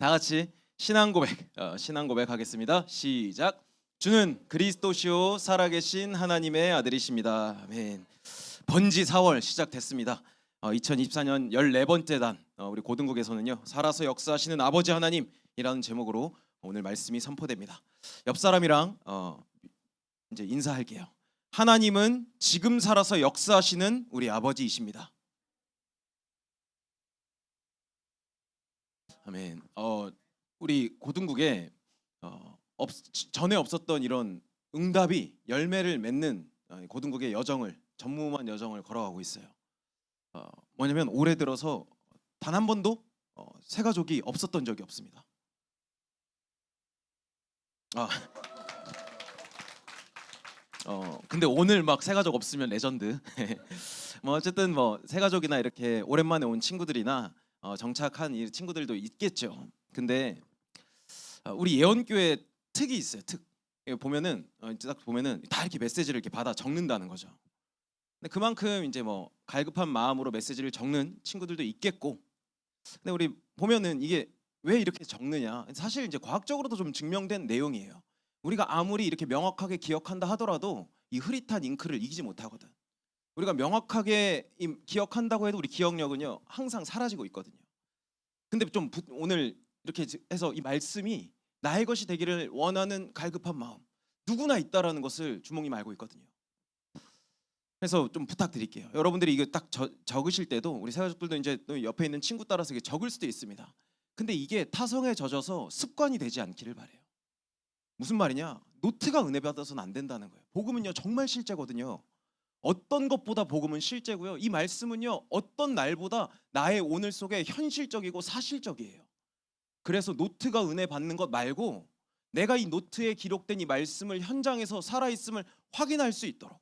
다 같이 신앙 고백, 신앙 고백 하겠습니다. 시작. 주는 그리스도시요 살아계신 하나님의 아들이십니다. 아멘. 번지 4월 시작됐습니다. 2024년 14번째 단, 우리 고등국에서는요, 살아서 역사하시는 아버지 하나님이라는 제목으로 오늘 말씀이 선포됩니다. 옆 사람이랑 이제 인사할게요. 하나님은 지금 살아서 역사하시는 우리 아버지이십니다. 아멘. 우리 고등국에 전에 없었던 이런 응답이 열매를 맺는 고등국의 여정을, 전무후무한 여정을 걸어가고 있어요. 뭐냐면 올해 들어서 단 한 번도 새 가족이 없었던 적이 없습니다. 근데 오늘 막 새 가족 없으면 레전드. 뭐 어쨌든 뭐 새 가족이나 이렇게 오랜만에 온 친구들이나 정착한 이 친구들도 있겠죠. 근데 우리 예언교회 특이 있어요. 특. 보면은 딱 보면은 다 이렇게 메시지를 이렇게 받아 적는다는 거죠. 근데 그만큼 이제 뭐 갈급한 마음으로 메시지를 적는 친구들도 있겠고. 근데 우리 보면은 이게 왜 이렇게 적느냐? 사실 이제 과학적으로도 좀 증명된 내용이에요. 우리가 아무리 이렇게 명확하게 기억한다 하더라도 이 흐릿한 잉크를 이기지 못하거든. 우리가 명확하게 기억한다고 해도 우리 기억력은요 항상 사라지고 있거든요. 근데 좀 오늘 이렇게 해서 이 말씀이 나의 것이 되기를 원하는 갈급한 마음 누구나 있다라는 것을 주목님 알고 있거든요. 그래서 좀 부탁드릴게요. 여러분들이 이거 딱 적으실 때도 우리 새가족들도 이제 또 옆에 있는 친구 따라서 이게 적을 수도 있습니다. 근데 이게 타성에 젖어서 습관이 되지 않기를 바래요. 무슨 말이냐? 노트가 은혜 받아서는 안 된다는 거예요. 복음은요 정말 실제거든요. 어떤 것보다 복음은 실제고요. 이 말씀은요 어떤 날보다 나의 오늘 속에 현실적이고 사실적이에요. 그래서 노트가 은혜 받는 것 말고 내가 이 노트에 기록된 이 말씀을 현장에서 살아있음을 확인할 수 있도록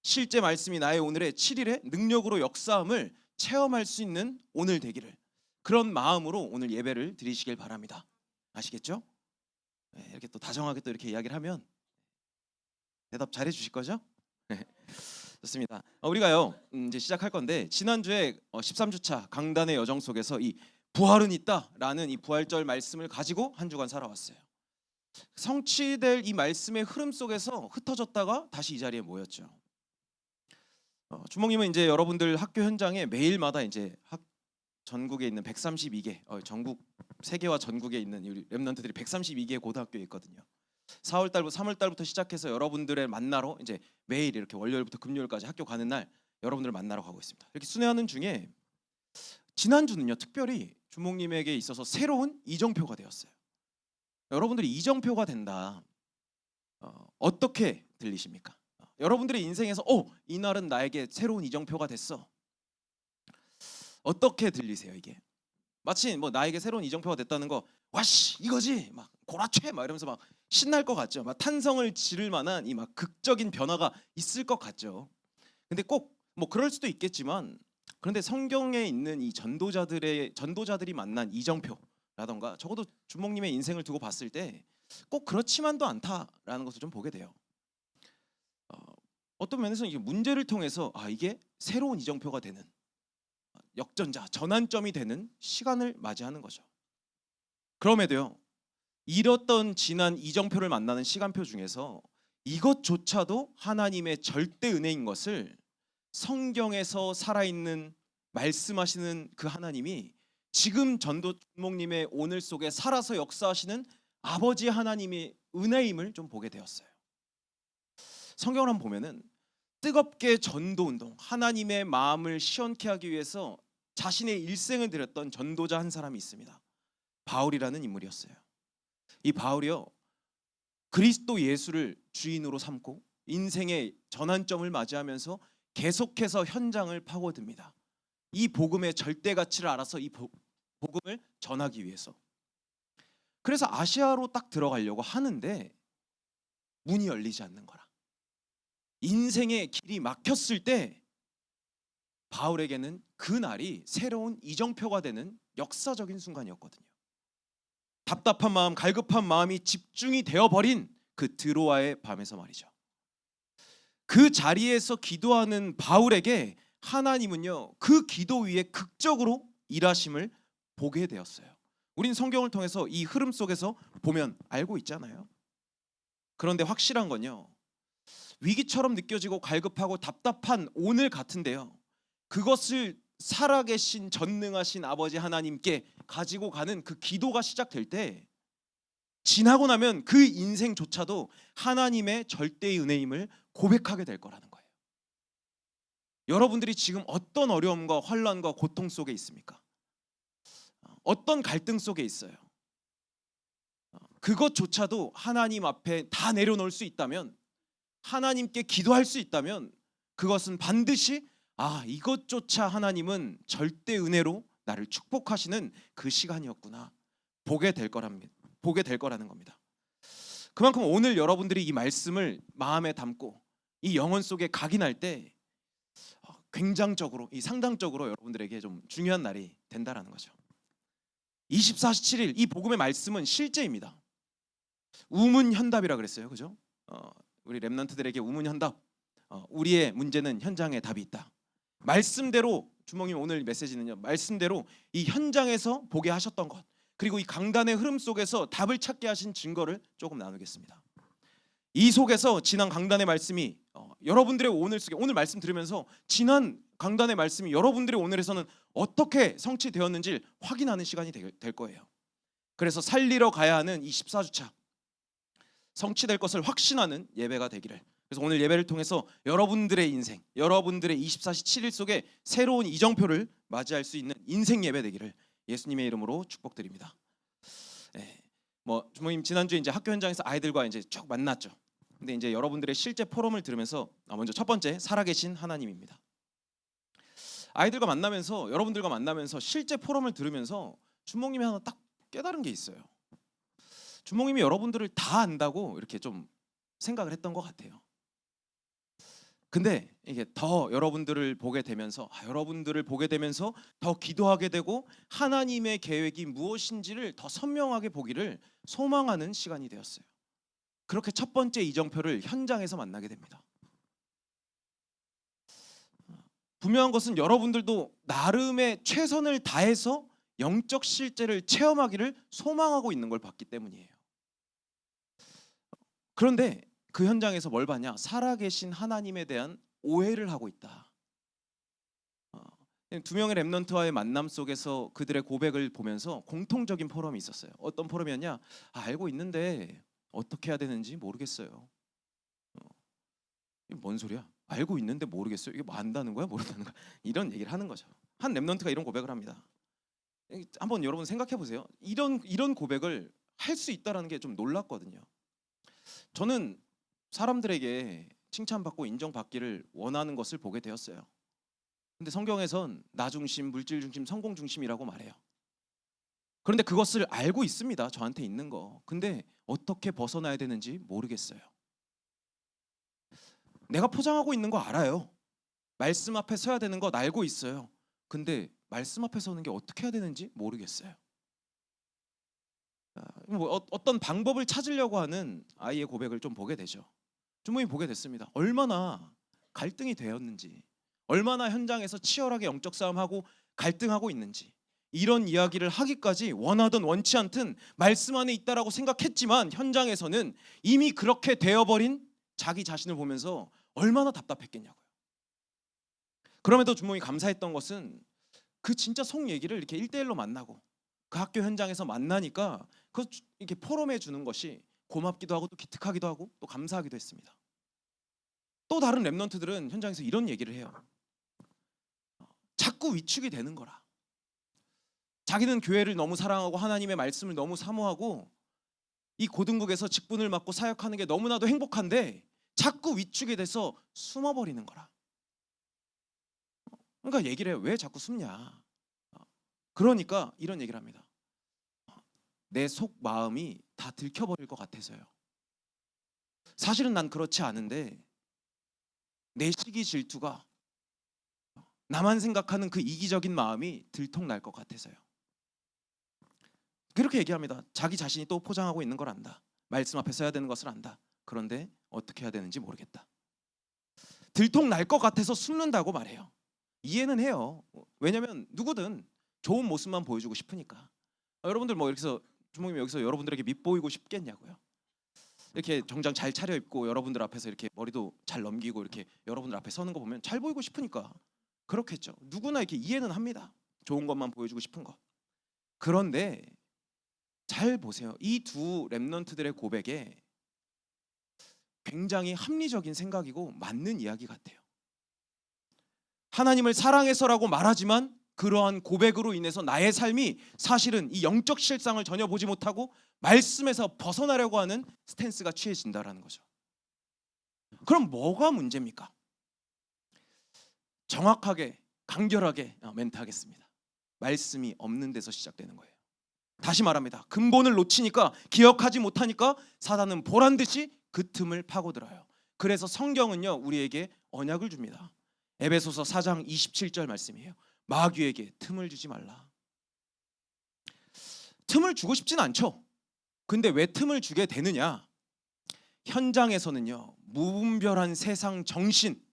실제 말씀이 나의 오늘의 7일의 능력으로 역사함을 체험할 수 있는 오늘 되기를, 그런 마음으로 오늘 예배를 드리시길 바랍니다. 아시겠죠? 네, 이렇게 또 다정하게 또 이렇게 이야기를 하면 대답 잘해 주실 거죠? 좋습니다. 우리가요 이제 시작할 건데, 지난주에 13주차 강단의 여정 속에서 이 부활은 있다라는 이 부활절 말씀을 가지고 한 주간 살아왔어요. 성취될 이 말씀의 흐름 속에서 흩어졌다가 다시 이 자리에 모였죠. 주목님은 이제 여러분들 학교 현장에 매일마다 이제 전국에 있는 132개, 전국 세계와 전국에 있는 우리 렘넌트들이 132개의 고등학교에 있거든요. 4월 달부터 3월 달부터 시작해서 여러분들의 만나러 이제 매일 이렇게 월요일부터 금요일까지 학교 가는 날 여러분들을 만나러 가고 있습니다. 이렇게 순회하는 중에 지난주는요 특별히 주목님에게 있어서 새로운 이정표가 되었어요. 여러분들이 이정표가 된다, 어떻게 들리십니까? 여러분들의 인생에서 이날은 나에게 새로운 이정표가 됐어, 어떻게 들리세요? 이게 마치 뭐 나에게 새로운 이정표가 됐다는 거, 와씨 이거지 막 고라최 막 이러면서 막 신날 것 같죠. 막 탄성을 지를 만한 이 막 극적인 변화가 있을 것 같죠. 근데 꼭 뭐 그럴 수도 있겠지만, 그런데 성경에 있는 이 전도자들이 만난 이정표라던가 적어도 주목님의 인생을 두고 봤을 때 꼭 그렇지만도 않다라는 것을 좀 보게 돼요. 어떤 면에서는 이게 문제를 통해서 이게 새로운 이정표가 되는 역전자, 전환점이 되는 시간을 맞이하는 거죠. 그럼에도요 잃었던 지난 이정표를 만나는 시간표 중에서 이것조차도 하나님의 절대 은혜인 것을 성경에서 살아있는 말씀하시는 그 하나님이 지금 전도 주목님의 오늘 속에 살아서 역사하시는 아버지 하나님의 은혜임을 좀 보게 되었어요. 성경을 한번 보면은 뜨겁게 전도운동, 하나님의 마음을 시원케 하기 위해서 자신의 일생을 드렸던 전도자 한 사람이 있습니다. 바울이라는 인물이었어요. 이 바울이요 그리스도 예수를 주인으로 삼고 인생의 전환점을 맞이하면서 계속해서 현장을 파고듭니다. 이 복음의 절대 가치를 알아서 이 복음을 전하기 위해서. 그래서 아시아로 딱 들어가려고 하는데 문이 열리지 않는 거라. 인생의 길이 막혔을 때 바울에게는 그 날이 새로운 이정표가 되는 역사적인 순간이었거든요. 답답한 마음, 갈급한 마음이 집중이 되어버린 그 드로아의 밤에서 말이죠. 그 자리에서 기도하는 바울에게 하나님은요 그 기도 위에 극적으로 일하심을 보게 되었어요. 우린 성경을 통해서 이 흐름 속에서 보면 알고 있잖아요. 그런데 확실한 건요, 위기처럼 느껴지고 갈급하고 답답한 오늘 같은데요, 그것을 살아계신 전능하신 아버지 하나님께 가지고 가는 그 기도가 시작될 때, 지나고 나면 그 인생조차도 하나님의 절대의 은혜임을 고백하게 될 거라는 거예요. 여러분들이 지금 어떤 어려움과 환난과 고통 속에 있습니까? 어떤 갈등 속에 있어요? 그것조차도 하나님 앞에 다 내려놓을 수 있다면, 하나님께 기도할 수 있다면, 그것은 반드시 이것조차 하나님은 절대 은혜로 나를 축복하시는 그 시간이었구나, 보게 될 거라는 겁니다. 그만큼 오늘 여러분들이 이 말씀을 마음에 담고 이 영혼 속에 각인할 때 굉장적으로, 이 상당적으로 여러분들에게 좀 중요한 날이 된다라는 거죠. 24시 7일 이 복음의 말씀은 실제입니다. 우문현답이라 그랬어요, 그죠? 우리 렘넌트들에게 우문현답, 우리의 문제는 현장에 답이 있다. 말씀대로, 주몽님 오늘 메시지는요, 말씀대로 이 현장에서 보게 하셨던 것, 그리고 이 강단의 흐름 속에서 답을 찾게 하신 증거를 조금 나누겠습니다. 이 속에서 지난 강단의 말씀이 여러분들의 오늘 속에, 오늘 말씀 들으면서 지난 강단의 말씀이 여러분들의 오늘에서는 어떻게 성취되었는지 확인하는 시간이 될 거예요. 그래서 살리러 가야 하는 이 14주차 성취될 것을 확신하는 예배가 되기를, 그래서 오늘 예배를 통해서 여러분들의 인생, 여러분들의 24시 7일 속에 새로운 이정표를 맞이할 수 있는 인생 예배 되기를 예수님의 이름으로 축복드립니다. 주모님 지난주에 이제 학교 현장에서 아이들과 이제 쭉 만났죠. 근데 이제 여러분들의 실제 포럼을 들으면서 먼저 첫 번째, 살아계신 하나님입니다. 아이들과 만나면서, 여러분들과 만나면서 실제 포럼을 들으면서 주몽님이 하나 딱 깨달은 게 있어요. 주몽님이 여러분들을 다 안다고 이렇게 좀 생각을 했던 것 같아요. 근데 이게 더 여러분들을 보게 되면서 더 기도하게 되고 하나님의 계획이 무엇인지를 더 선명하게 보기를 소망하는 시간이 되었어요. 그렇게 첫 번째 이정표를 현장에서 만나게 됩니다. 분명한 것은 여러분들도 나름의 최선을 다해서 영적 실제를 체험하기를 소망하고 있는 걸 봤기 때문이에요. 그런데 그 현장에서 뭘 봤냐? 살아계신 하나님에 대한 오해를 하고 있다. 두 명의 렘넌트와의 만남 속에서 그들의 고백을 보면서 공통적인 포럼이 있었어요. 어떤 포럼이었냐? 알고 있는데 어떻게 해야 되는지 모르겠어요. 이게 뭔 소리야? 알고 있는데 모르겠어요. 이게 뭐 안다는 거야? 모른다는 거야? 이런 얘기를 하는 거죠. 한 렘넌트가 이런 고백을 합니다. 한번 여러분 생각해 보세요. 이런 고백을 할 수 있다라는 게 좀 놀랐거든요. 저는 사람들에게 칭찬받고 인정받기를 원하는 것을 보게 되었어요. 근데 성경에선 나 중심, 물질 중심, 성공 중심이라고 말해요. 그런데 그것을 알고 있습니다. 저한테 있는 거. 근데 어떻게 벗어나야 되는지 모르겠어요. 내가 포장하고 있는 거 알아요. 말씀 앞에 서야 되는 거 알고 있어요. 근데 말씀 앞에 서는 게 어떻게 해야 되는지 모르겠어요. 어떤 방법을 찾으려고 하는 아이의 고백을 좀 보게 되죠. 주모님 보게 됐습니다. 얼마나 갈등이 되었는지, 얼마나 현장에서 치열하게 영적 싸움하고 갈등하고 있는지, 이런 이야기를 하기까지 원하든 원치 않든 말씀 안에 있다라고 생각했지만 현장에서는 이미 그렇게 되어버린 자기 자신을 보면서 얼마나 답답했겠냐고요. 그럼에도 주모님이 감사했던 것은 그 진짜 속 얘기를 이렇게 1대1로 만나고 그 학교 현장에서 만나니까 그 이렇게 포럼해 주는 것이 고맙기도 하고 또 기특하기도 하고 또 감사하기도 했습니다. 또 다른 렘넌트들은 현장에서 이런 얘기를 해요. 자꾸 위축이 되는 거라. 자기는 교회를 너무 사랑하고 하나님의 말씀을 너무 사모하고 이 고등국에서 직분을 맡고 사역하는 게 너무나도 행복한데 자꾸 위축이 돼서 숨어버리는 거라. 그러니까 얘기를 해요. 왜 자꾸 숨냐. 그러니까 이런 얘기를 합니다. 내 속 마음이 다 들켜버릴 것 같아서요. 사실은 난 그렇지 않은데 내 시기 질투가, 나만 생각하는 그 이기적인 마음이 들통날 것 같아서요. 그렇게 얘기합니다. 자기 자신이 또 포장하고 있는 걸 안다. 말씀 앞에 서야 되는 것을 안다. 그런데 어떻게 해야 되는지 모르겠다. 들통날 것 같아서 숨는다고 말해요. 이해는 해요. 왜냐하면 누구든 좋은 모습만 보여주고 싶으니까. 여러분들 뭐 이렇게 해서 주목님 여기서 여러분들에게 밉보이고 싶겠냐고요. 이렇게 정장 잘 차려입고 여러분들 앞에서 이렇게 머리도 잘 넘기고 이렇게 여러분들 앞에 서는 거 보면 잘 보이고 싶으니까 그렇겠죠. 누구나 이렇게 이해는 합니다. 좋은 것만 보여주고 싶은 것. 그런데 잘 보세요. 이 두 렘넌트들의 고백에 굉장히 합리적인 생각이고 맞는 이야기 같아요. 하나님을 사랑해서라고 말하지만 그러한 고백으로 인해서 나의 삶이 사실은 이 영적 실상을 전혀 보지 못하고 말씀에서 벗어나려고 하는 스탠스가 취해진다라는 거죠. 그럼 뭐가 문제입니까? 정확하게 간결하게 멘트하겠습니다. 말씀이 없는 데서 시작되는 거예요. 다시 말합니다. 근본을 놓치니까, 기억하지 못하니까 사단은 보란 듯이 그 틈을 파고들어요. 그래서 성경은요 우리에게 언약을 줍니다. 에베소서 4장 27절 말씀이에요. 마귀에게 틈을 주지 말라. 틈을 주고 싶진 않죠. 근데 왜 틈을 주게 되느냐? 현장에서는요 무분별한 세상 정신,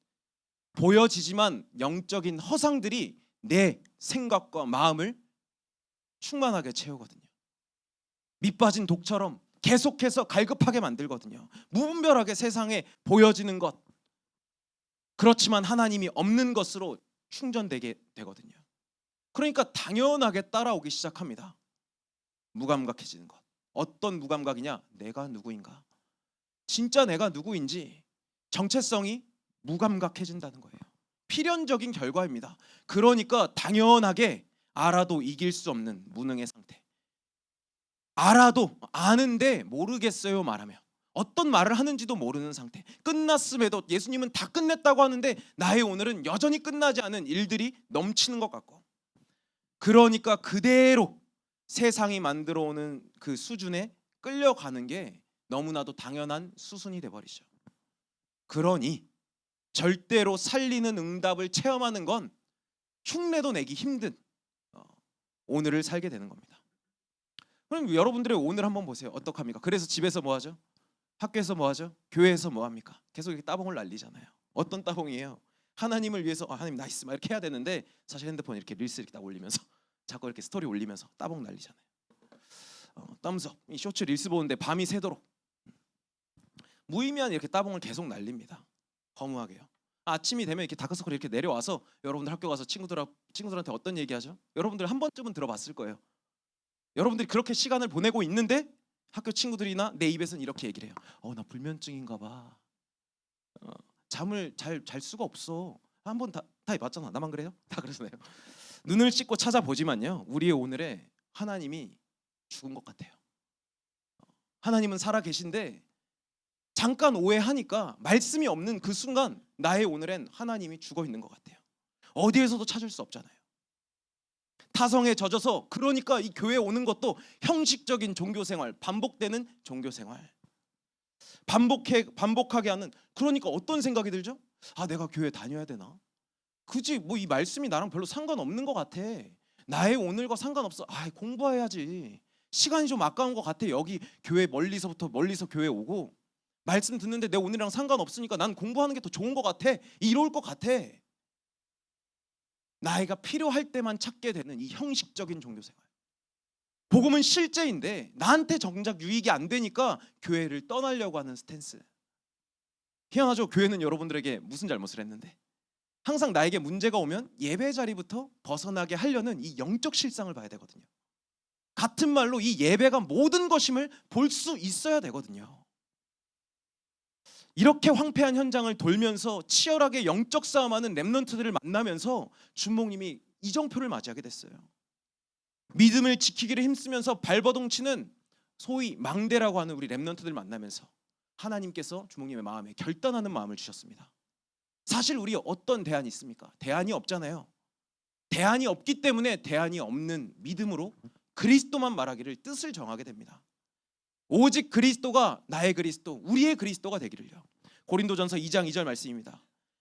보여지지만 영적인 허상들이 내 생각과 마음을 충만하게 채우거든요. 밑빠진 독처럼 계속해서 갈급하게 만들거든요. 무분별하게 세상에 보여지는 것, 그렇지만 하나님이 없는 것으로 충전되게 되거든요. 그러니까 당연하게 따라오기 시작합니다. 무감각해지는 것. 어떤 무감각이냐? 내가 누구인가? 진짜 내가 누구인지 정체성이 무감각해진다는 거예요. 필연적인 결과입니다. 그러니까 당연하게 알아도 이길 수 없는 무능의 상태. 알아도 아는데 모르겠어요 말하며 어떤 말을 하는지도 모르는 상태. 끝났음에도 예수님은 다 끝냈다고 하는데 나의 오늘은 여전히 끝나지 않은 일들이 넘치는 것 같고, 그러니까 그대로 세상이 만들어 오는 그 수준에 끌려가는 게 너무나도 당연한 수순이 돼버리죠. 그러니 절대로 살리는 응답을 체험하는 건 흉내도 내기 힘든 오늘을 살게 되는 겁니다. 그럼 여러분들의 오늘 한번 보세요. 어떡합니까? 그래서 집에서 뭐 하죠? 학교에서 뭐 하죠? 교회에서 뭐 합니까? 계속 이렇게 따봉을 날리잖아요. 어떤 따봉이에요? 하나님을 위해서 하나님 나이스 막 이렇게 해야 되는데 사실 핸드폰 이렇게 릴스 이렇게 딱 올리면서 자꾸 이렇게 스토리 올리면서 따봉 날리잖아요. 땀석 이 쇼츠 릴스 보는데 밤이 새도록 무의미한 이렇게 따봉을 계속 날립니다. 허무하게요. 아침이 되면 이렇게 다크서클이 이렇게 내려와서 여러분들 학교 가서 친구들한테 어떤 얘기하죠? 여러분들 한 번쯤은 들어봤을 거예요. 여러분들이 그렇게 시간을 보내고 있는데 학교 친구들이나 내 입에서는 이렇게 얘기를 해요. 나 불면증인가 봐. 잠을 잘 수가 없어. 한번 다 해봤잖아. 나만 그래요? 다 그러잖아요. 눈을 씻고 찾아보지만요 우리의 오늘에 하나님이 죽은 것 같아요. 하나님은 살아 계신데 잠깐 오해하니까 말씀이 없는 그 순간 나의 오늘엔 하나님이 죽어 있는 것 같아요. 어디에서도 찾을 수 없잖아요. 타성에 젖어서 그러니까 이 교회에 오는 것도 형식적인 종교생활, 반복되는 종교생활, 반복하게 하는. 그러니까 어떤 생각이 들죠? 내가 교회 다녀야 되나? 굳이 뭐 이 말씀이 나랑 별로 상관없는 것 같아. 나의 오늘과 상관없어. 공부해야지. 시간이 좀 아까운 것 같아. 여기 교회 멀리서 교회 오고 말씀 듣는데 내 오늘이랑 상관없으니까 난 공부하는 게 더 좋은 것 같아. 이럴 것 같아. 나이가 필요할 때만 찾게 되는 이 형식적인 종교생활. 복음은 실제인데 나한테 정작 유익이 안 되니까 교회를 떠나려고 하는 스탠스. 희한하죠? 교회는 여러분들에게 무슨 잘못을 했는데 항상 나에게 문제가 오면 예배 자리부터 벗어나게 하려는 이 영적 실상을 봐야 되거든요. 같은 말로 이 예배가 모든 것임을 볼 수 있어야 되거든요. 이렇게 황폐한 현장을 돌면서 치열하게 영적 싸움하는 렘넌트들을 만나면서 준목님이 이정표를 맞이하게 됐어요. 믿음을 지키기를 힘쓰면서 발버둥치는 소위 망대라고 하는 우리 렘넌트들을 만나면서 하나님께서 주목님의 마음에 결단하는 마음을 주셨습니다. 사실 우리 어떤 대안이 있습니까? 대안이 없잖아요. 대안이 없기 때문에 대안이 없는 믿음으로 그리스도만 말하기를 뜻을 정하게 됩니다. 오직 그리스도가 나의 그리스도, 우리의 그리스도가 되기를요. 고린도전서 2장 2절 말씀입니다.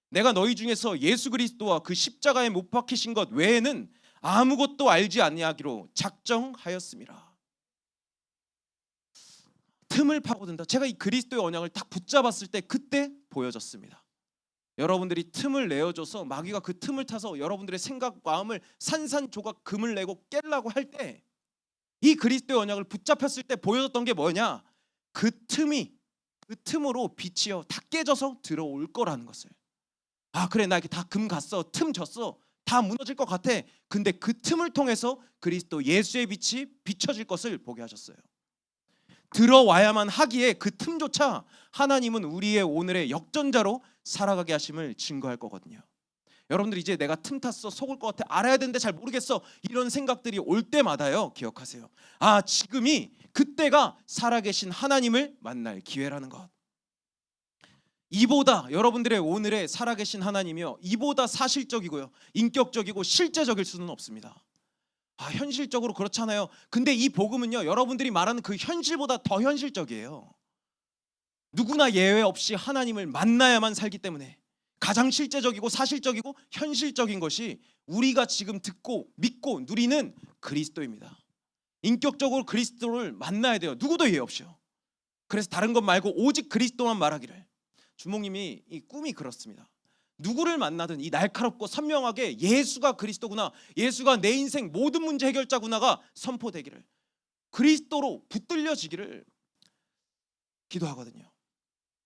내가 너희 중에서 예수 그리스도와 그 십자가에 못 박히신 것 외에는 아무것도 알지 아니하기로 작정하였습니다. 틈을 파고든다. 제가 이 그리스도의 언약을 딱 붙잡았을 때 그때 보여졌습니다. 여러분들이 틈을 내어줘서 마귀가 그 틈을 타서 여러분들의 생각, 마음을 산산조각 금을 내고 깨려고 할 때 이 그리스도의 언약을 붙잡혔을 때 보여줬던 게 뭐냐? 그 틈으로 빛이요 다 깨져서 들어올 거라는 것을. 아 그래, 나 이렇게 다 금 갔어, 틈 졌어, 다 무너질 것 같아. 근데 그 틈을 통해서 그리스도 예수의 빛이 비춰질 것을 보게 하셨어요. 들어와야만 하기에 그 틈조차 하나님은 우리의 오늘의 역전자로 살아가게 하심을 증거할 거거든요. 여러분들 이제 내가 틈 탔어, 속을 것 같아, 알아야 되는데 잘 모르겠어, 이런 생각들이 올 때마다요 기억하세요. 아 지금이 그때가 살아계신 하나님을 만날 기회라는 것. 이보다 여러분들의 오늘의 살아계신 하나님이요 이보다 사실적이고요 인격적이고 실제적일 수는 없습니다. 아 현실적으로 그렇잖아요. 근데 이 복음은요 여러분들이 말하는 그 현실보다 더 현실적이에요. 누구나 예외 없이 하나님을 만나야만 살기 때문에 가장 실제적이고 사실적이고 현실적인 것이 우리가 지금 듣고 믿고 누리는 그리스도입니다. 인격적으로 그리스도를 만나야 돼요. 누구도 예외 없이요. 그래서 다른 것 말고 오직 그리스도만 말하기를. 주목님이 이 꿈이 그렇습니다. 누구를 만나든 이 날카롭고 선명하게 예수가 그리스도구나, 예수가 내 인생 모든 문제 해결자구나가 선포되기를, 그리스도로 붙들려지기를 기도하거든요.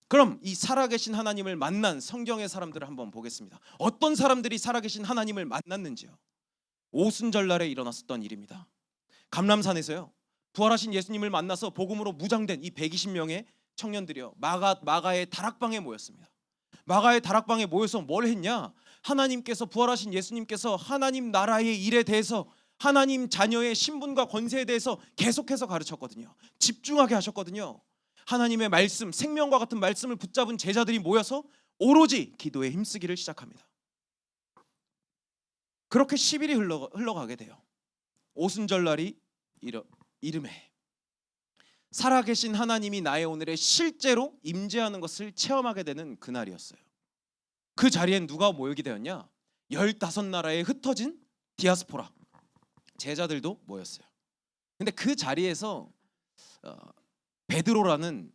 그럼 이 살아계신 하나님을 만난 성경의 사람들을 한번 보겠습니다. 어떤 사람들이 살아계신 하나님을 만났는지요. 오순절날에 일어났었던 일입니다. 감람산에서요 부활하신 예수님을 만나서 복음으로 무장된 이 120명의 청년들이요 마가의 다락방에 모였습니다. 마가의 다락방에 모여서 뭘 했냐? 하나님께서, 부활하신 예수님께서 하나님 나라의 일에 대해서, 하나님 자녀의 신분과 권세에 대해서 계속해서 가르쳤거든요. 집중하게 하셨거든요. 하나님의 말씀, 생명과 같은 말씀을 붙잡은 제자들이 모여서 오로지 기도에 힘쓰기를 시작합니다. 그렇게 10일이 흘러가게 돼요. 오순절날이 이름에 살아계신 하나님이 나의 오늘에 실제로 임재하는 것을 체험하게 되는 그날이었어요. 그 자리엔 누가 모이게 되었냐? 15나라에 흩어진 디아스포라 제자들도 모였어요. 근데 그 자리에서 베드로라는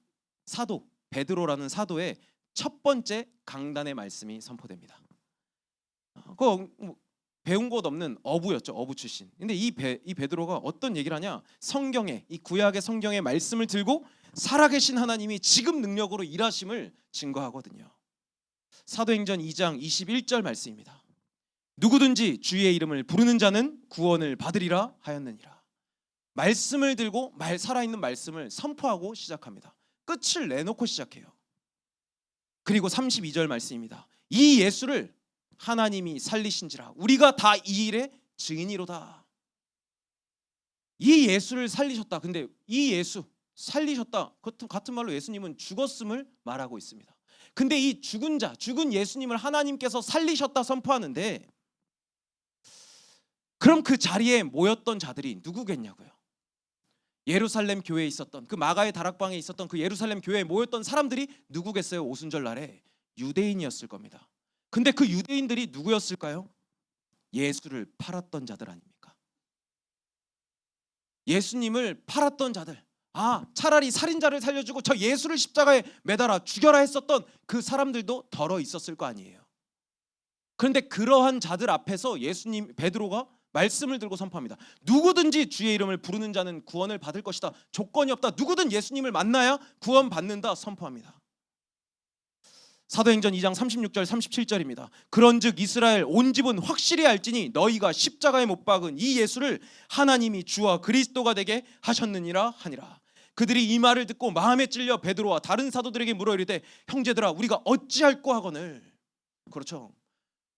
사도의 첫 번째 강단의 말씀이 선포됩니다. 배운 것 없는 어부였죠. 어부 출신. 근데 이 베드로가 어떤 얘기를 하냐? 성경에, 이 구약의 성경의 말씀을 들고 살아계신 하나님이 지금 능력으로 일하심을 증거하거든요. 사도행전 2장 21절 말씀입니다. 누구든지 주의 이름을 부르는 자는 구원을 받으리라 하였느니라. 말씀을 들고 살아있는 말씀을 선포하고 시작합니다. 끝을 내놓고 시작해요. 그리고 32절 말씀입니다. 이 예수를 하나님이 살리신지라 우리가 다 이 일의 증인이로다. 이 예수를 살리셨다. 근데 이 예수 살리셨다, 같은 말로 예수님은 죽었음을 말하고 있습니다. 근데 이 죽은 예수님을 하나님께서 살리셨다 선포하는데, 그럼 그 자리에 모였던 자들이 누구겠냐고요? 예루살렘 교회에 있었던, 그 마가의 다락방에 있었던 그 예루살렘 교회에 모였던 사람들이 누구겠어요? 오순절 날에 유대인이었을 겁니다. 근데 그 유대인들이 누구였을까요? 예수를 팔았던 자들 아닙니까? 예수님을 팔았던 자들. 아, 차라리 살인자를 살려주고 저 예수를 십자가에 매달아 죽여라 했었던 그 사람들도 덜어 있었을 거 아니에요. 그런데 그러한 자들 앞에서 베드로가 말씀을 들고 선포합니다. 누구든지 주의 이름을 부르는 자는 구원을 받을 것이다. 조건이 없다. 누구든 예수님을 만나야 구원받는다 선포합니다. 사도행전 2장 36절 37절입니다. 그런즉 이스라엘 온 집은 확실히 알지니 너희가 십자가에 못 박은 이 예수를 하나님이 주와 그리스도가 되게 하셨느니라 하니라. 그들이 이 말을 듣고 마음에 찔려 베드로와 다른 사도들에게 물어 이르되 형제들아 우리가 어찌할꼬 하거늘. 그렇죠.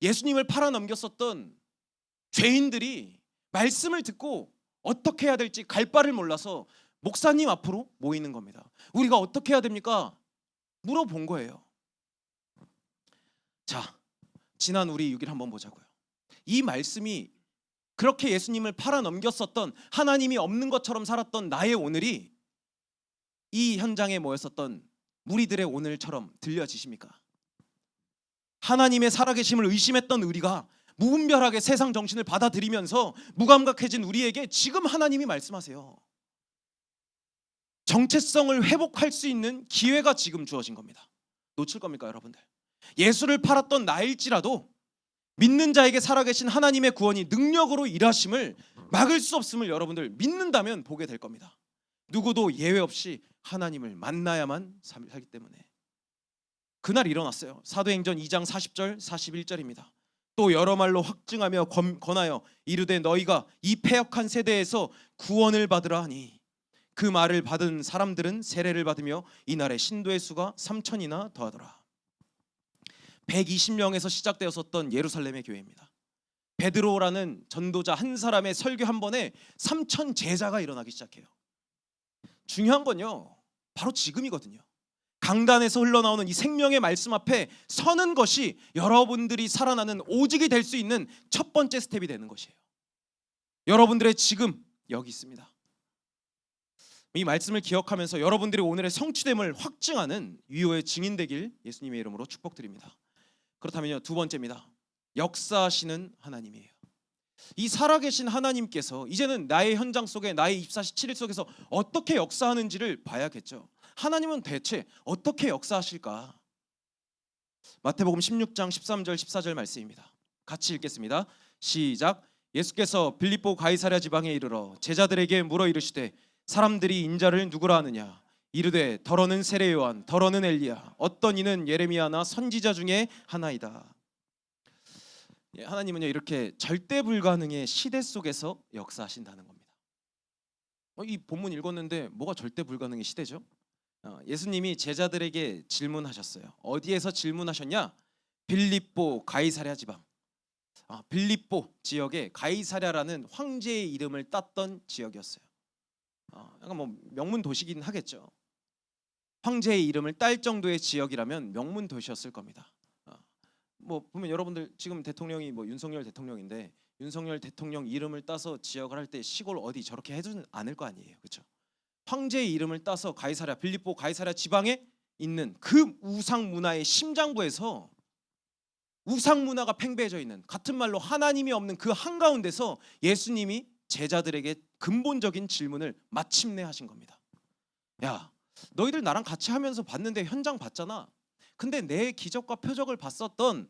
예수님을 팔아넘겼었던 죄인들이 말씀을 듣고 어떻게 해야 될지 갈 바를 몰라서 목사님 앞으로 모이는 겁니다. 우리가 어떻게 해야 됩니까? 물어본 거예요. 자, 지난 우리 6일 한번 보자고요. 이 말씀이 그렇게 예수님을 팔아넘겼었던, 하나님이 없는 것처럼 살았던 나의 오늘이 이 현장에 모였었던 무리들의 오늘처럼 들려지십니까? 하나님의 살아계심을 의심했던 우리가 무분별하게 세상 정신을 받아들이면서 무감각해진 우리에게 지금 하나님이 말씀하세요. 정체성을 회복할 수 있는 기회가 지금 주어진 겁니다. 놓칠 겁니까 여러분들? 예수를 팔았던 나일지라도 믿는 자에게 살아계신 하나님의 구원이 능력으로 일하심을 막을 수 없음을 여러분들 믿는다면 보게 될 겁니다. 누구도 예외 없이 하나님을 만나야만 살기 때문에. 그날 일어났어요. 사도행전 2장 40절 41절입니다. 또 여러 말로 확증하며 권하여 이르되 너희가 이 패역한 세대에서 구원을 받으라 하니 그 말을 받은 사람들은 세례를 받으며 이날에 신도의 수가 3,000이나 더하더라. 120명에서 시작되었었던 예루살렘의 교회입니다. 베드로라는 전도자 한 사람의 설교 한 번에 3,000 제자가 일어나기 시작해요. 중요한 건요, 바로 지금이거든요. 강단에서 흘러나오는 이 생명의 말씀 앞에 서는 것이 여러분들이 살아나는 오직이 될 수 있는 첫 번째 스텝이 되는 것이에요. 여러분들의 지금 여기 있습니다. 이 말씀을 기억하면서 여러분들이 오늘의 성취됨을 확증하는 위로의 증인 되길 예수님의 이름으로 축복드립니다. 그렇다면요, 두 번째입니다. 역사하시는 하나님이에요. 이 살아계신 하나님께서 이제는 나의 현장 속에, 나의 24/7일 속에서 어떻게 역사하는지를 봐야겠죠. 하나님은 대체 어떻게 역사하실까? 마태복음 16장 13절 14절 말씀입니다. 같이 읽겠습니다. 시작. 예수께서 빌립보 가이사랴 지방에 이르러 제자들에게 물어 이르시되 사람들이 인자를 누구라 하느냐? 이르되 더러는 세례 요한, 더러는 엘리야, 어떤 이는 예레미야나 선지자 중에 하나이다. 하나님은요, 이렇게 절대 불가능의 시대 속에서 역사하신다는 겁니다. 이 본문 읽었는데 뭐가 절대 불가능의 시대죠? 예수님이 제자들에게 질문하셨어요. 어디에서 질문하셨냐? 빌립보 가이사랴 지방. 빌립보 지역에 가이사랴라는 황제의 이름을 땄던 지역이었어요. 약간 뭐 명문 도시긴 하겠죠. 황제의 이름을 딸 정도의 지역이라면 명문 도시였을 겁니다. 뭐 보면 여러분들 지금 대통령이 뭐 윤석열 대통령인데 윤석열 대통령 이름을 따서 지역을 할 때 시골 어디 저렇게 해주는 않을 거 아니에요, 그렇죠? 황제의 이름을 따서 가이사랴, 빌립보 가이사랴 지방에 있는 그 우상 문화의 심장부에서 우상 문화가 팽배해져 있는, 같은 말로 하나님이 없는 그 한가운데서 예수님이 제자들에게 근본적인 질문을 마침내 하신 겁니다. 야, 너희들 나랑 같이 하면서 봤는데 현장 봤잖아. 근데 내 기적과 표적을 봤었던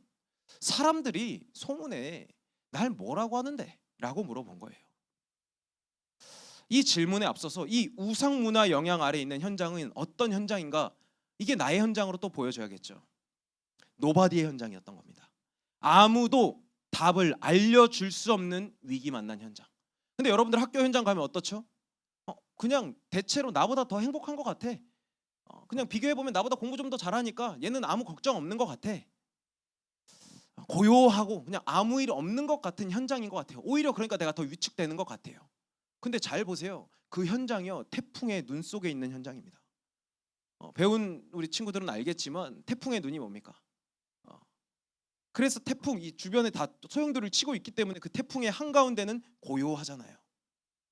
사람들이 소문에 날 뭐라고 하는데? 라고 물어본 거예요. 이 질문에 앞서서 이 우상 문화 영향 아래 있는 현장은 어떤 현장인가? 이게 나의 현장으로 또 보여줘야겠죠. 노바디의 현장이었던 겁니다. 아무도 답을 알려줄 수 없는 위기 만난 현장. 근데 여러분들 학교 현장 가면 어떻죠? 그냥 대체로 나보다 더 행복한 것 같아. 그냥 비교해보면 나보다 공부 좀 더 잘하니까 얘는 아무 걱정 없는 것 같아. 고요하고 그냥 아무 일 없는 것 같은 현장인 것 같아요. 오히려 그러니까 내가 더 위축되는 것 같아요. 근데 잘 보세요. 그 현장이요, 태풍의 눈 속에 있는 현장입니다. 배운 우리 친구들은 알겠지만 태풍의 눈이 뭡니까? 그래서 태풍 이 주변에 다 소용돌이를 치고 있기 때문에 그 태풍의 한가운데는 고요하잖아요.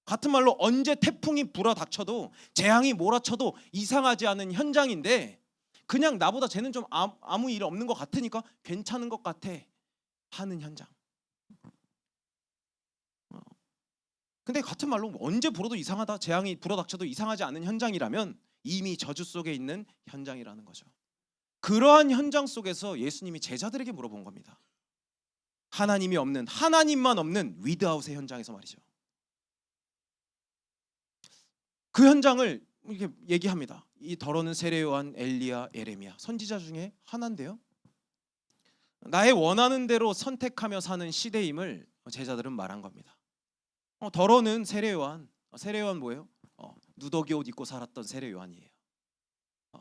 같은 말로 언제 태풍이 불어닥쳐도 재앙이 몰아쳐도 이상하지 않은 현장인데 그냥 나보다 쟤는 좀 아무 일 없는 것 같으니까 괜찮은 것 같아 하는 현장. 근데 같은 말로 언제 불어도 이상하다, 재앙이 불어닥쳐도 이상하지 않은 현장이라면 이미 저주 속에 있는 현장이라는 거죠. 그러한 현장 속에서 예수님이 제자들에게 물어본 겁니다. 하나님이 없는, 하나님만 없는 위드아웃의 현장에서 말이죠. 그 현장을 이렇게 얘기합니다. 이 더러는 세례 요한, 엘리야, 예레미야 선지자 중에 하나인데요. 나의 원하는 대로 선택하며 사는 시대임을 제자들은 말한 겁니다. 더러는 세례 요한, 세례 요한 뭐예요? 누더기 옷 입고 살았던 세례 요한이에요.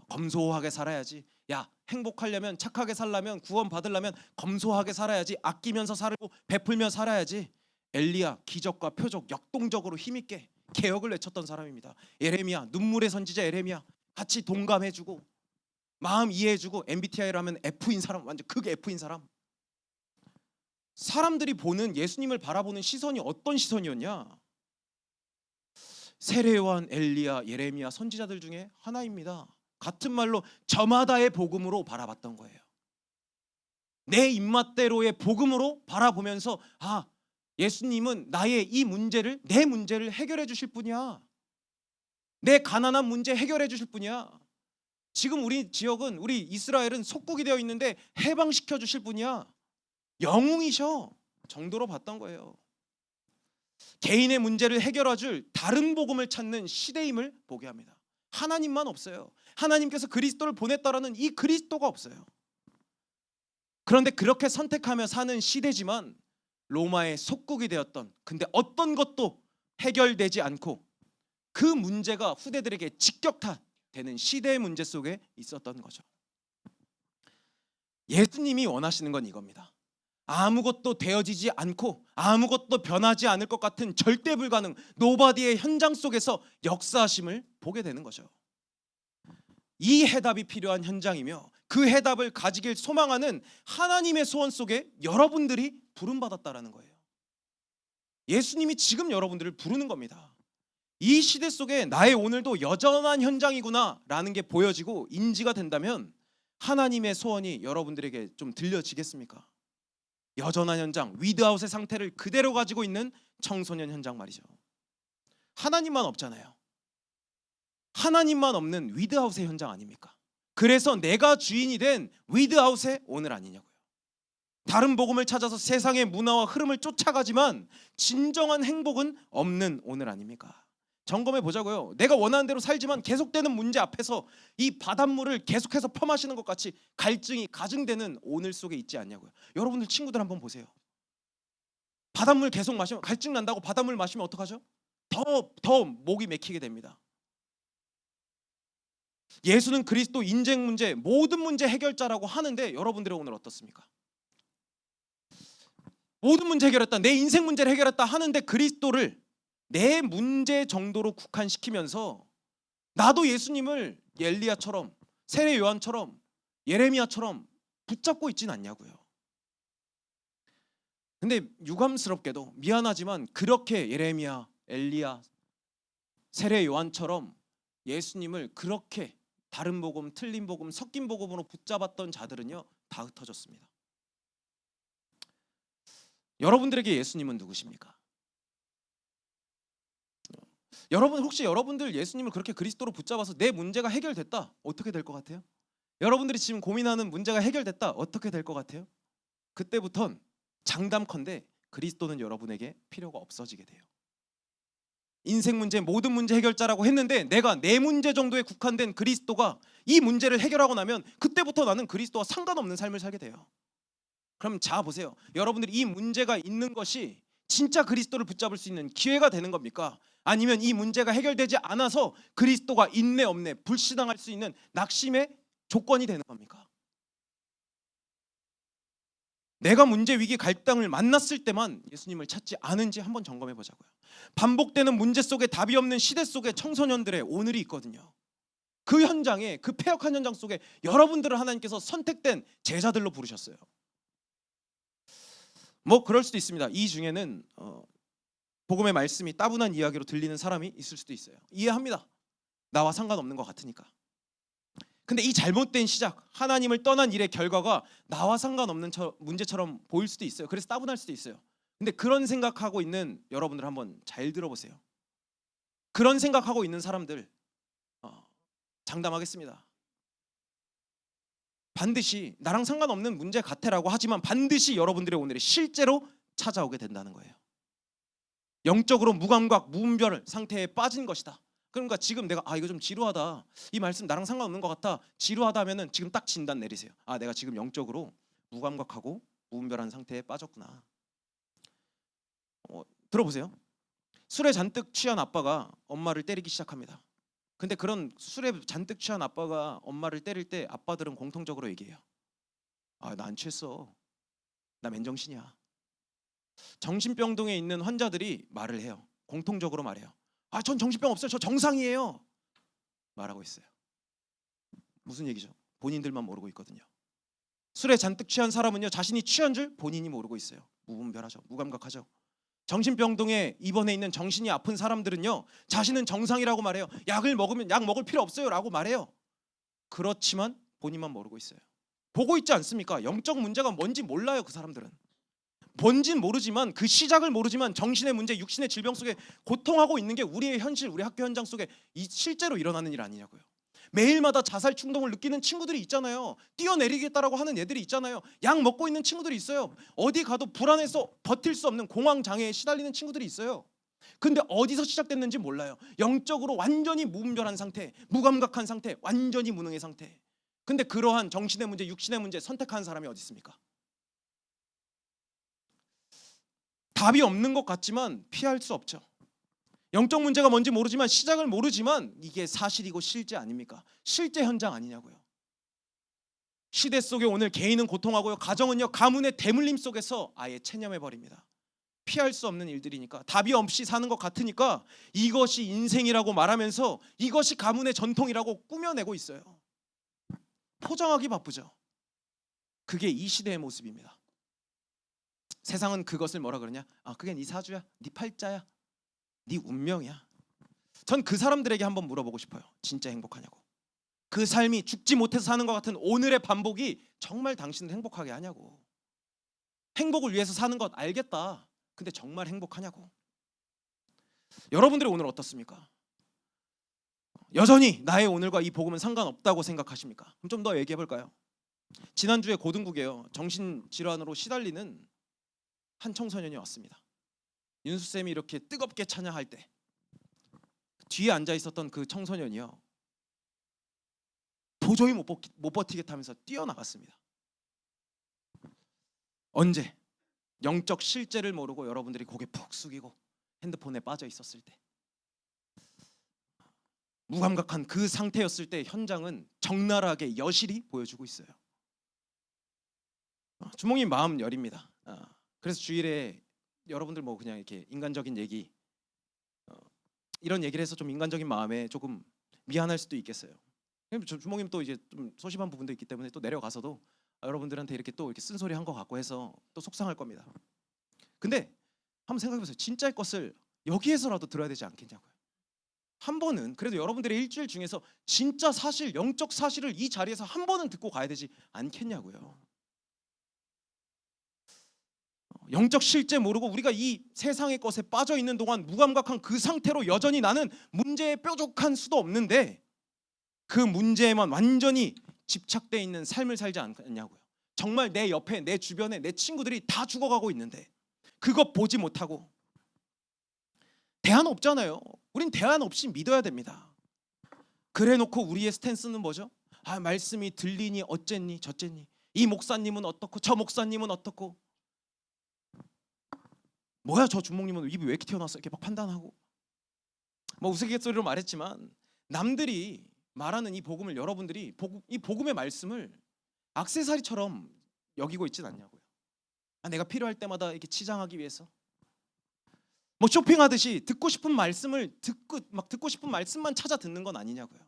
검소하게 살아야지. 야, 행복하려면, 착하게 살려면, 구원 받으려면 검소하게 살아야지. 아끼면서 살고 베풀며 살아야지. 엘리야, 기적과 표적, 역동적으로 힘있게 개혁을 외쳤던 사람입니다. 예레미야, 눈물의 선지자 예레미야, 같이 동감해주고 마음 이해해주고 MBTI를 하면 F인 사람, 완전 극 F인 사람. 사람들이 보는, 예수님을 바라보는 시선이 어떤 시선이었냐? 세례 요한, 엘리야, 예레미야 선지자들 중에 하나입니다. 같은 말로 저마다의 복음으로 바라봤던 거예요. 내 입맛대로의 복음으로 바라보면서 예수님은 나의 이 문제를, 내 문제를 해결해 주실 분이야. 내 가난한 문제 해결해 주실 분이야. 지금 우리 지역은, 우리 이스라엘은 속국이 되어 있는데 해방시켜 주실 분이야. 영웅이셔 정도로 봤던 거예요. 개인의 문제를 해결해 줄 다른 복음을 찾는 시대임을 보게 합니다. 하나님만 없어요. 하나님께서 그리스도를 보냈다라는 이 그리스도가 없어요. 그런데 그렇게 선택하며 사는 시대지만 로마의 속국이 되었던, 근데 어떤 것도 해결되지 않고 그 문제가 후대들에게 직격탄되는 시대의 문제 속에 있었던 거죠. 예수님이 원하시는 건 이겁니다. 아무것도 되어지지 않고 아무것도 변하지 않을 것 같은 절대 불가능 노바디의 현장 속에서 역사하심을 보게 되는 거죠. 이 해답이 필요한 현장이며 그 해답을 가지길 소망하는 하나님의 소원 속에 여러분들이 부름받았다라는 거예요. 예수님이 지금 여러분들을 부르는 겁니다. 이 시대 속에 나의 오늘도 여전한 현장이구나 라는 게 보여지고 인지가 된다면 하나님의 소원이 여러분들에게 좀 들려지겠습니까? 여전한 현장, 위드아웃의 상태를 그대로 가지고 있는 청소년 현장 말이죠. 하나님만 없잖아요. 하나님만 없는 위드아웃의 현장 아닙니까? 그래서 내가 주인이 된 위드아웃의 오늘 아니냐고요. 다른 복음을 찾아서 세상의 문화와 흐름을 쫓아가지만 진정한 행복은 없는 오늘 아닙니까? 점검해 보자고요. 내가 원하는 대로 살지만 계속되는 문제 앞에서 이 바닷물을 계속해서 퍼마시는 것 같이 갈증이 가증되는 오늘 속에 있지 않냐고요. 여러분들 친구들 한번 보세요. 바닷물 계속 마시면 갈증 난다고 바닷물 마시면 어떡하죠? 더 목이 맥히게 됩니다. 예수는 그리스도 인생 문제, 모든 문제 해결자라고 하는데 여러분들은 오늘 어떻습니까? 모든 문제 해결했다, 내 인생 문제를 해결했다 하는데 그리스도를 내 문제 정도로 국한시키면서 나도 예수님을 엘리야처럼, 세례 요한처럼, 예레미야처럼 붙잡고 있진 않냐고요. 근데 유감스럽게도 미안하지만 그렇게 예레미야, 엘리야, 세례 요한처럼 예수님을 그렇게 다른 복음, 틀린 복음, 섞인 복음으로 붙잡았던 자들은요 다 흩어졌습니다. 여러분들에게 예수님은 누구십니까? 여러분 혹시 여러분들 예수님을 그렇게 그리스도로 붙잡아서 내 문제가 해결됐다 어떻게 될 것 같아요? 여러분들이 지금 고민하는 문제가 해결됐다 어떻게 될 것 같아요? 그때부턴 장담컨대 그리스도는 여러분에게 필요가 없어지게 돼요. 인생 문제, 모든 문제 해결자라고 했는데 내가 내 문제 정도에 국한된 그리스도가 이 문제를 해결하고 나면 그때부터 나는 그리스도와 상관없는 삶을 살게 돼요. 그럼 자 보세요. 여러분들이 이 문제가 있는 것이 진짜 그리스도를 붙잡을 수 있는 기회가 되는 겁니까? 아니면 이 문제가 해결되지 않아서 그리스도가 있네 없네 불신앙할 수 있는 낙심의 조건이 되는 겁니까? 내가 문제, 위기, 갈등을 만났을 때만 예수님을 찾지 않은지 한번 점검해 보자고요. 반복되는 문제 속에 답이 없는 시대 속에 청소년들의 오늘이 있거든요. 그 현장에, 그 폐역한 현장 속에 여러분들을 하나님께서 선택된 제자들로 부르셨어요. 뭐 그럴 수도 있습니다. 이 중에는 복음의 말씀이 따분한 이야기로 들리는 사람이 있을 수도 있어요. 이해합니다. 나와 상관없는 것 같으니까. 근데 이 잘못된 시작, 하나님을 떠난 일의 결과가 나와 상관없는 문제처럼 보일 수도 있어요. 그래서 따분할 수도 있어요. 근데 그런 생각하고 있는 여러분들 한번 잘 들어보세요. 그런 생각하고 있는 사람들 장담하겠습니다. 반드시 나랑 상관없는 문제 같아라고 하지만 반드시 여러분들의 오늘이 실제로 찾아오게 된다는 거예요. 영적으로 무감각, 무분별 상태에 빠진 것이다. 그러니까 지금 내가 이거 좀 지루하다, 이 말씀 나랑 상관없는 것 같아, 지루하다 하면은 지금 딱 진단 내리세요. 내가 지금 영적으로 무감각하고 무분별한 상태에 빠졌구나. 들어보세요. 술에 잔뜩 취한 아빠가 엄마를 때리기 시작합니다. 근데 그런 술에 잔뜩 취한 아빠가 엄마를 때릴 때 아빠들은 공통적으로 얘기해요. 나 안 취했어, 나 맨정신이야. 정신병동에 있는 환자들이 말을 해요. 공통적으로 말해요. 전 정신병 없어요, 저 정상이에요 말하고 있어요. 무슨 얘기죠? 본인들만 모르고 있거든요. 술에 잔뜩 취한 사람은요 자신이 취한 줄 본인이 모르고 있어요. 무분별하죠, 무감각하죠. 정신병동에 입원해 있는 정신이 아픈 사람들은요 자신은 정상이라고 말해요. 약을 먹으면 약 먹을 필요 없어요 라고 말해요. 그렇지만 본인만 모르고 있어요. 보고 있지 않습니까? 영적 문제가 뭔지 몰라요. 그 사람들은 뭔진 모르지만 그 시작을 모르지만 정신의 문제, 육신의 질병 속에 고통하고 있는 게 우리의 현실, 우리 학교 현장 속에 실제로 일어나는 일 아니냐고요. 매일마다 자살 충동을 느끼는 친구들이 있잖아요. 뛰어내리겠다라고 하는 애들이 있잖아요. 약 먹고 있는 친구들이 있어요. 어디 가도 불안해서 버틸 수 없는 공황 장애에 시달리는 친구들이 있어요. 근데 어디서 시작됐는지 몰라요. 영적으로 완전히 무분별한 상태, 무감각한 상태, 완전히 무능의 상태. 근데 그러한 정신의 문제, 육신의 문제 선택하는 사람이 어디 있습니까? 답이 없는 것 같지만 피할 수 없죠. 영적 문제가 뭔지 모르지만, 시작을 모르지만 이게 사실이고 실제 아닙니까? 실제 현장 아니냐고요. 시대 속에 오늘 개인은 고통하고요, 가정은요 가문의 대물림 속에서 아예 체념해 버립니다. 피할 수 없는 일들이니까, 답이 없이 사는 것 같으니까 이것이 인생이라고 말하면서 이것이 가문의 전통이라고 꾸며내고 있어요. 포장하기 바쁘죠. 그게 이 시대의 모습입니다. 세상은 그것을 뭐라 그러냐? 그게 네 사주야, 네 팔자야, 네 운명이야. 전 그 사람들에게 한번 물어보고 싶어요. 진짜 행복하냐고. 그 삶이 죽지 못해서 사는 것 같은 오늘의 반복이 정말 당신을 행복하게 하냐고. 행복을 위해서 사는 것 알겠다. 근데 정말 행복하냐고. 여러분들의 오늘 어떻습니까? 여전히 나의 오늘과 이 복음은 상관없다고 생각하십니까? 그럼 좀 더 얘기해 볼까요? 지난주에 고등국에요, 정신질환으로 시달리는 한 청소년이 왔습니다. 윤수쌤이 이렇게 뜨겁게 찬양할 때 뒤에 앉아 있었던 그 청소년이요, 도저히 못 버티겠다면서 뛰어나갔습니다. 언제? 영적 실제를 모르고 여러분들이 고개 푹 숙이고 핸드폰에 빠져 있었을 때, 무감각한 그 상태였을 때 현장은 적나라하게 여실히 보여주고 있어요. 주몽님 마음 여립니다. 그래서 주일에 여러분들 뭐 그냥 이렇게 인간적인 얘기, 이런 얘기를 해서 좀 인간적인 마음에 조금 미안할 수도 있겠어요. 주몽님 또 이제 좀 소심한 부분도 있기 때문에 또 내려가서도 여러분들한테 이렇게 또 이렇게 쓴소리 한 것 같고 해서 또 속상할 겁니다. 근데 한번 생각해보세요. 진짜의 것을 여기에서라도 들어야 되지 않겠냐고요. 한 번은 그래도 여러분들의 일주일 중에서 진짜 사실, 영적 사실을 이 자리에서 한 번은 듣고 가야 되지 않겠냐고요. 영적 실제 모르고 우리가 이 세상의 것에 빠져 있는 동안 무감각한 그 상태로 여전히 나는 문제에 뾰족한 수도 없는데 그 문제에만 완전히 집착돼 있는 삶을 살지 않냐고요. 정말 내 옆에, 내 주변에 내 친구들이 다 죽어가고 있는데 그것 보지 못하고. 대안 없잖아요. 우린 대안 없이 믿어야 됩니다. 그래놓고 우리의 스탠스는 뭐죠? 말씀이 들리니 어쨌니 저쨌니, 이 목사님은 어떻고 저 목사님은 어떻고, 뭐야 저 주목님은 입이 왜 이렇게 튀어나왔어, 이렇게 막 판단하고. 뭐 우스갯소리로 말했지만 남들이 말하는 이 복음을 여러분들이 이 복음의 말씀을 액세서리처럼 여기고 있진 않냐고요. 내가 필요할 때마다 이렇게 치장하기 위해서 뭐 쇼핑하듯이 듣고 싶은 말씀을 듣고 싶은 말씀만 찾아 듣는 건 아니냐고요.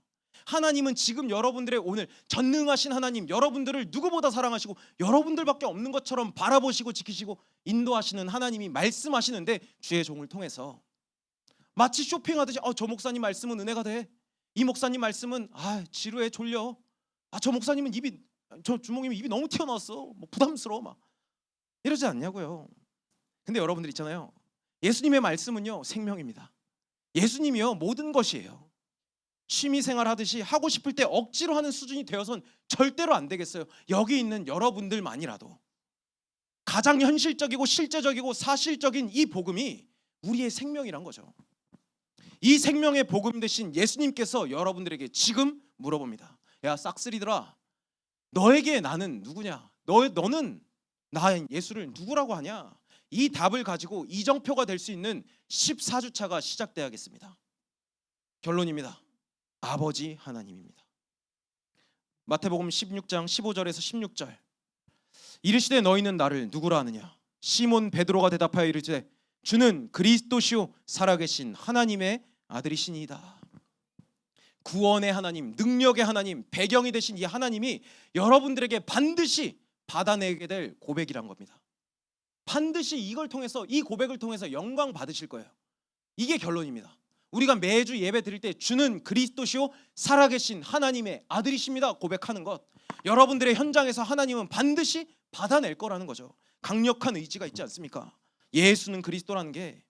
하나님은 지금 여러분들의 오늘 전능하신 하나님, 여러분들을 누구보다 사랑하시고 여러분들밖에 없는 것처럼 바라보시고 지키시고 인도하시는 하나님이 말씀하시는데, 주의 종을 통해서 마치 쇼핑하듯이 저 목사님 말씀은 은혜가 돼, 이 목사님 말씀은 지루해, 졸려, 저 목사님은 저 주목님이 입이 너무 튀어나왔어, 뭐 부담스러워, 막 이러지 않냐고요. 근데 여러분들 있잖아요, 예수님의 말씀은요 생명입니다. 예수님이요 모든 것이에요. 취미생활 하듯이 하고 싶을 때 억지로 하는 수준이 되어선 절대로 안 되겠어요. 여기 있는 여러분들만이라도 가장 현실적이고 실제적이고 사실적인 이 복음이 우리의 생명이란 거죠. 이 생명의 복음 대신 예수님께서 여러분들에게 지금 물어봅니다. 야 싹쓸이들아, 너에게 나는 누구냐? 너는 나 예수를 누구라고 하냐? 이 답을 가지고 이정표가 될 수 있는 14주차가 시작돼야겠습니다. 결론입니다. 아버지 하나님입니다. 마태복음 16장 15절에서 16절. 이르시되 너희는 나를 누구라 하느냐? 시몬 베드로가 대답하여 이르되 주는 그리스도시요 살아계신 하나님의 아들이시니이다. 구원의 하나님, 능력의 하나님, 배경이 되신 이 하나님이 여러분들에게 반드시 받아내게 될 고백이란 겁니다. 반드시 이걸 통해서, 이 고백을 통해서 영광 받으실 거예요. 이게 결론입니다. 우리가 매주 예배 드릴 때 주는 그리스도시요 살아계신 하나님의 아들이십니다 고백하는 것, 여러분들의 현장에서 하나님은 반드시 받아낼 거라는 거죠. 강력한 의지가 있지 않습니까? 예수는 그리스도라는 게,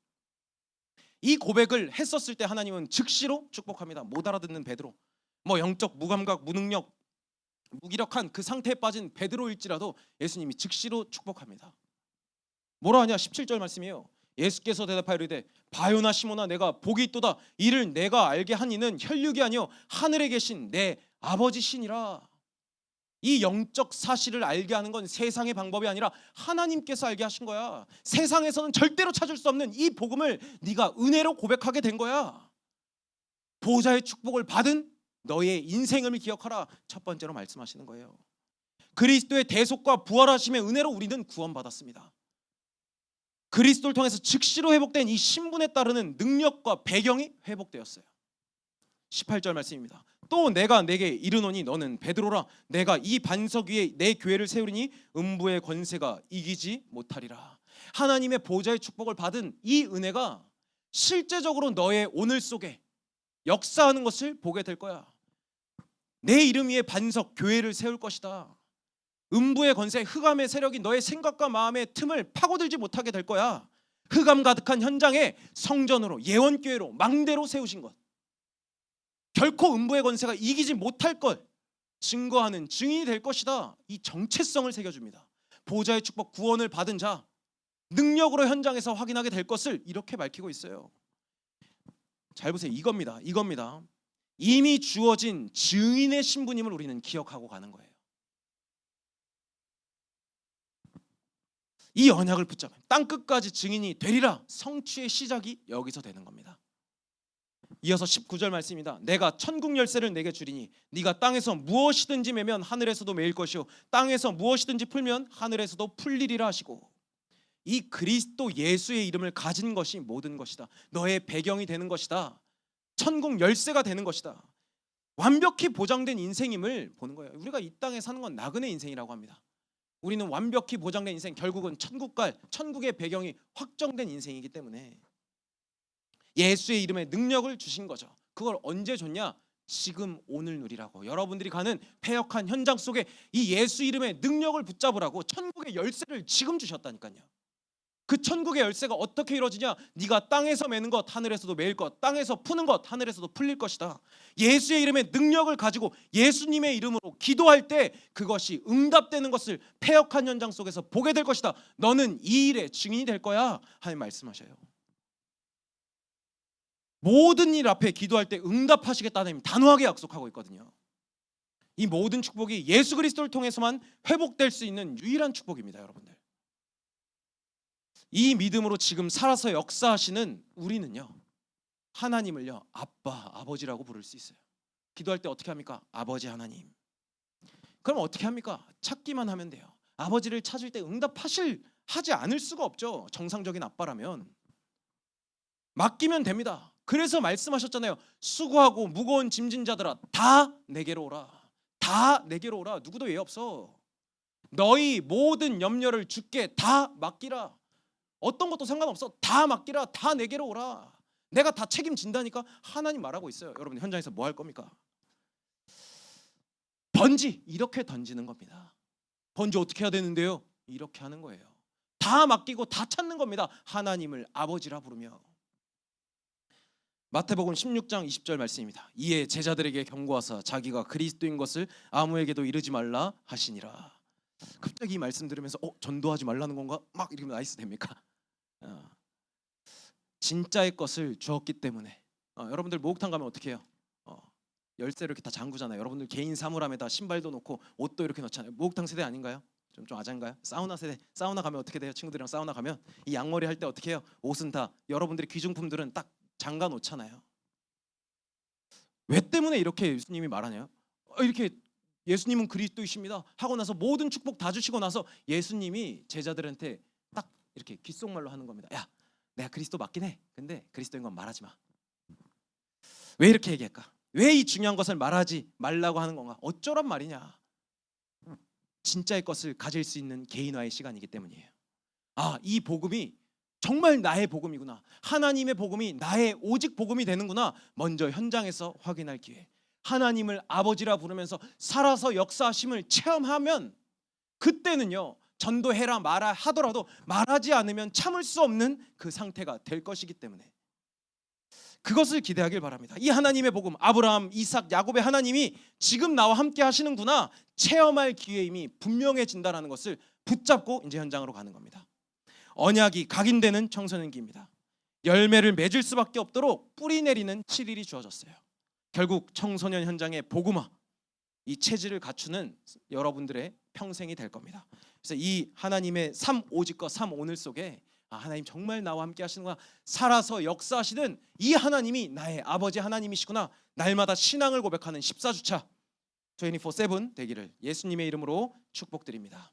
이 고백을 했었을 때 하나님은 즉시로 축복합니다. 못 알아듣는 베드로, 뭐 영적 무감각, 무능력, 무기력한 그 상태에 빠진 베드로일지라도 예수님이 즉시로 축복합니다. 뭐라 하냐? 17절 말씀이에요. 예수께서 대답하여 이르되 바요나 시몬아 내가 복이 있도다. 이를 내가 알게 한 이는 혈육이 아니요 하늘에 계신 내 아버지시니라. 이 영적 사실을 알게 하는 건 세상의 방법이 아니라 하나님께서 알게 하신 거야. 세상에서는 절대로 찾을 수 없는 이 복음을 네가 은혜로 고백하게 된 거야. 보호자의 축복을 받은 너의 인생을 기억하라. 첫 번째로 말씀하시는 거예요. 그리스도의 대속과 부활하심의 은혜로 우리는 구원받았습니다. 그리스도를 통해서 즉시로 회복된 이 신분에 따르는 능력과 배경이 회복되었어요. 18절 말씀입니다. 또 내가 내게 이르노니 너는 베드로라. 내가 이 반석 위에 내 교회를 세우리니 음부의 권세가 이기지 못하리라. 하나님의 보좌의 축복을 받은 이 은혜가 실제적으로 너의 오늘 속에 역사하는 것을 보게 될 거야. 내 이름 위에 반석 교회를 세울 것이다. 음부의 권세, 흑암의 세력이 너의 생각과 마음의 틈을 파고들지 못하게 될 거야. 흑암 가득한 현장에 성전으로, 예언교회로, 망대로 세우신 것, 결코 음부의 권세가 이기지 못할 것 증거하는 증인이 될 것이다. 이 정체성을 새겨줍니다. 보좌의 축복, 구원을 받은 자, 능력으로 현장에서 확인하게 될 것을 이렇게 밝히고 있어요. 잘 보세요. 이겁니다. 이미 주어진 증인의 신분임을 우리는 기억하고 가는 거예요. 이 언약을 붙잡으면 땅끝까지 증인이 되리라. 성취의 시작이 여기서 되는 겁니다. 이어서 19절 말씀입니다. 내가 천국 열쇠를 내게 주리니 네가 땅에서 무엇이든지 매면 하늘에서도 매일 것이요 땅에서 무엇이든지 풀면 하늘에서도 풀리리라 하시고, 이 그리스도 예수의 이름을 가진 것이 모든 것이다. 너의 배경이 되는 것이다. 천국 열쇠가 되는 것이다. 완벽히 보장된 인생임을 보는 거예요. 우리가 이 땅에 사는 건 나그네 인생이라고 합니다. 우리는 완벽히 보장된 인생, 결국은 천국의 배경이 확정된 인생이기 때문에 예수의 이름에 능력을 주신 거죠. 그걸 언제 줬냐? 지금 오늘 누리라고. 여러분들이 가는 패역한 현장 속에 이 예수 이름의 능력을 붙잡으라고 천국의 열쇠를 지금 주셨다니까요. 그 천국의 열쇠가 어떻게 이루어지냐? 네가 땅에서 매는 것 하늘에서도 매일 것, 땅에서 푸는 것 하늘에서도 풀릴 것이다. 예수의 이름의 능력을 가지고 예수님의 이름으로 기도할 때 그것이 응답되는 것을 패역한 현장 속에서 보게 될 것이다. 너는 이 일의 증인이 될 거야. 하나님 말씀하셔요. 모든 일 앞에 기도할 때 응답하시겠다는 단호하게 약속하고 있거든요. 이 모든 축복이 예수 그리스도를 통해서만 회복될 수 있는 유일한 축복입니다, 여러분들. 이 믿음으로 지금 살아서 역사하시는 우리는요, 하나님을요 아빠, 아버지라고 부를 수 있어요. 기도할 때 어떻게 합니까? 아버지 하나님. 그럼 어떻게 합니까? 찾기만 하면 돼요. 아버지를 찾을 때 하지 않을 수가 없죠. 정상적인 아빠라면 맡기면 됩니다. 그래서 말씀하셨잖아요. 수고하고 무거운 짐진 자들아 다 내게로 오라. 다 내게로 오라. 누구도 예 없어. 너희 모든 염려를 주께 다 맡기라. 어떤 것도 상관없어. 다 맡기라. 다 내게로 오라. 내가 다 책임진다니까. 하나님 말하고 있어요. 여러분 현장에서 뭐 할 겁니까? 번지. 이렇게 던지는 겁니다. 번지 어떻게 해야 되는데요? 이렇게 하는 거예요. 다 맡기고 다 찾는 겁니다. 하나님을 아버지라 부르며. 마태복음 16장 20절 말씀입니다. 이에 제자들에게 경고하사 자기가 그리스도인 것을 아무에게도 이르지 말라 하시니라. 갑자기 이 말씀 들으면서 전도하지 말라는 건가? 막 이러면 나이스 됩니까? 진짜의 것을 주었기 때문에 여러분들 목욕탕 가면 어떻게 해요? 열쇠를 이렇게 다 잠그잖아요. 여러분들 개인 사물함에다 신발도 놓고 옷도 이렇게 넣잖아요. 목욕탕 세대 아닌가요? 좀 아잔가요? 사우나 세대. 사우나 가면 어떻게 돼요? 친구들이랑 사우나 가면 이 양머리 할 때 어떻게 해요? 옷은 다 여러분들의 귀중품들은 딱 잠가 놓잖아요. 왜 때문에 이렇게 예수님이 말하냐? 이렇게 예수님은 그리스도이십니다 하고 나서 모든 축복 다 주시고 나서 예수님이 제자들한테 딱 이렇게 귓속말로 하는 겁니다. 야, 내가 그리스도 맞긴 해. 근데 그리스도인 건 말하지 마. 왜 이렇게 얘기할까? 왜 이 중요한 것을 말하지 말라고 하는 건가? 어쩌란 말이냐? 진짜의 것을 가질 수 있는 개인화의 시간이기 때문이에요. 이 복음이 정말 나의 복음이구나. 하나님의 복음이 나의 오직 복음이 되는구나. 먼저 현장에서 확인할 기회. 하나님을 아버지라 부르면서 살아서 역사하심을 체험하면 그때는요, 전도해라 말아 하더라도 말하지 않으면 참을 수 없는 그 상태가 될 것이기 때문에 그것을 기대하길 바랍니다. 이 하나님의 복음, 아브라함, 이삭, 야곱의 하나님이 지금 나와 함께 하시는구나 체험할 기회임이 분명해진다는 것을 붙잡고 이제 현장으로 가는 겁니다. 언약이 각인되는 청소년기입니다. 열매를 맺을 수밖에 없도록 뿌리 내리는 7일이 주어졌어요. 결국 청소년 현장의 복음화, 이 체질을 갖추는 여러분들의 평생이 될 겁니다. 그래서 이 하나님의 삶 오직과 삶 오늘 속에 하나님 정말 나와 함께 하시는구나, 살아서 역사하시는 이 하나님이 나의 아버지 하나님이시구나, 날마다 신앙을 고백하는 14주차 24/7 되기를 예수님의 이름으로 축복드립니다.